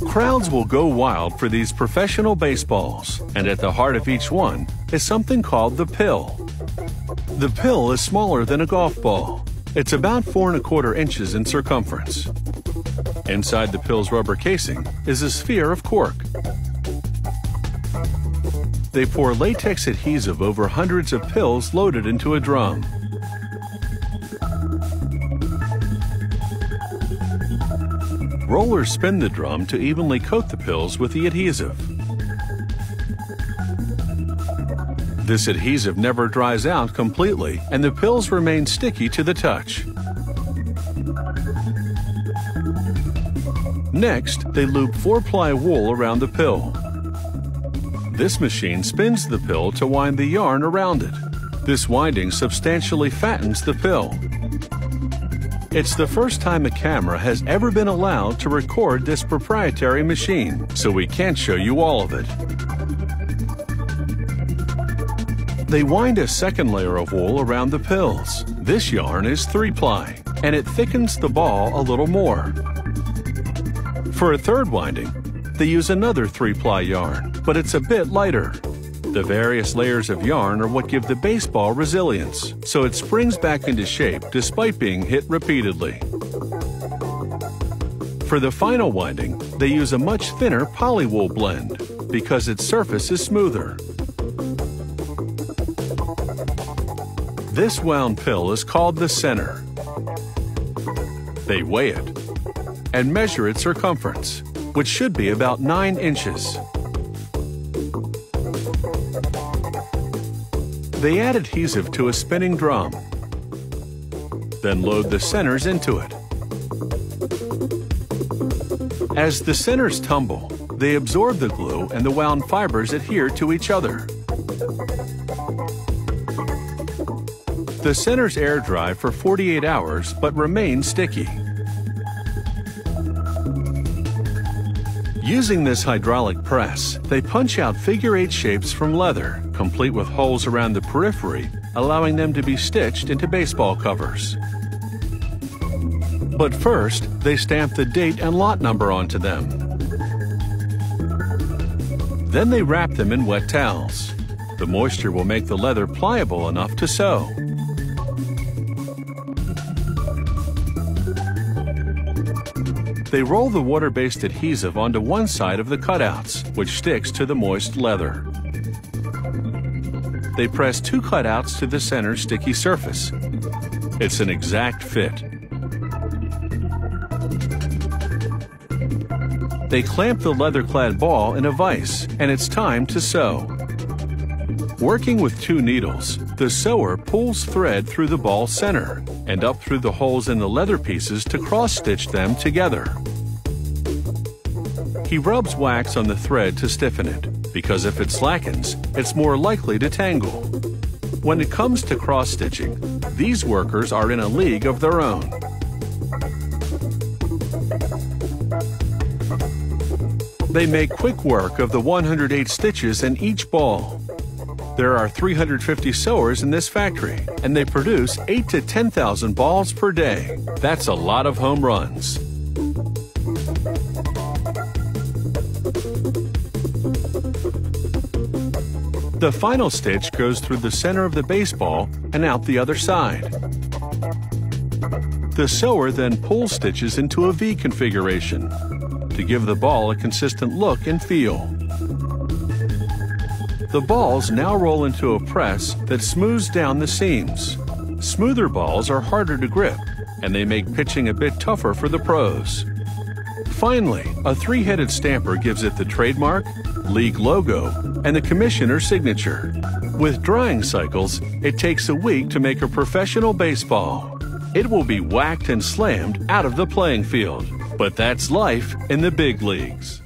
Crowds will go wild for these professional baseballs, and at the heart of each one is something called the pill. The pill is smaller than a golf ball. It's about 4¼ inches in circumference. Inside the pill's rubber casing is a sphere of cork. They pour latex adhesive over hundreds of pills loaded into a drum. Rollers spin the drum to evenly coat the pills with the adhesive. This adhesive never dries out completely, and the pills remain sticky to the touch. Next, they loop 4-ply wool around the pill. This machine spins the pill to wind the yarn around it. This winding substantially fattens the pill. It's the first time a camera has ever been allowed to record this proprietary machine, so we can't show you all of it. They wind a second layer of wool around the pills. This yarn is 3-ply, and it thickens the ball a little more. For a third winding, they use another 3-ply yarn, but it's a bit lighter. The various layers of yarn are what give the baseball resilience, so it springs back into shape despite being hit repeatedly. For the final winding, they use a much thinner polywool blend because its surface is smoother. This wound pill is called the center. They weigh it and measure its circumference, which should be about 9 inches. They add adhesive to a spinning drum, then load the centers into it. As the centers tumble, they absorb the glue and the wound fibers adhere to each other. The centers air dry for 48 hours but remain sticky. Using this hydraulic press, they punch out figure-8 shapes from leather, complete with holes around the periphery, allowing them to be stitched into baseball covers. But first, they stamp the date and lot number onto them. Then they wrap them in wet towels. The moisture will make the leather pliable enough to sew. They roll the water-based adhesive onto one side of the cutouts, which sticks to the moist leather. They press 2 cutouts to the center sticky surface. It's an exact fit. They clamp the leather-clad ball in a vise, and it's time to sew. Working with 2 needles, the sewer pulls thread through the ball center and up through the holes in the leather pieces to cross-stitch them together. He rubs wax on the thread to stiffen it, because if it slackens, it's more likely to tangle. When it comes to cross-stitching, these workers are in a league of their own. They make quick work of the 108 stitches in each ball. There are 350 sewers in this factory, and they produce 8,000 to 10,000 balls per day. That's a lot of home runs. The final stitch goes through the center of the baseball and out the other side. The sewer then pulls stitches into a V configuration to give the ball a consistent look and feel. The balls now roll into a press that smooths down the seams. Smoother balls are harder to grip, and they make pitching a bit tougher for the pros. Finally, a 3-headed stamper gives it the trademark, league logo, and the commissioner's signature. With drying cycles, it takes a week to make a professional baseball. It will be whacked and slammed out of the playing field. But that's life in the big leagues.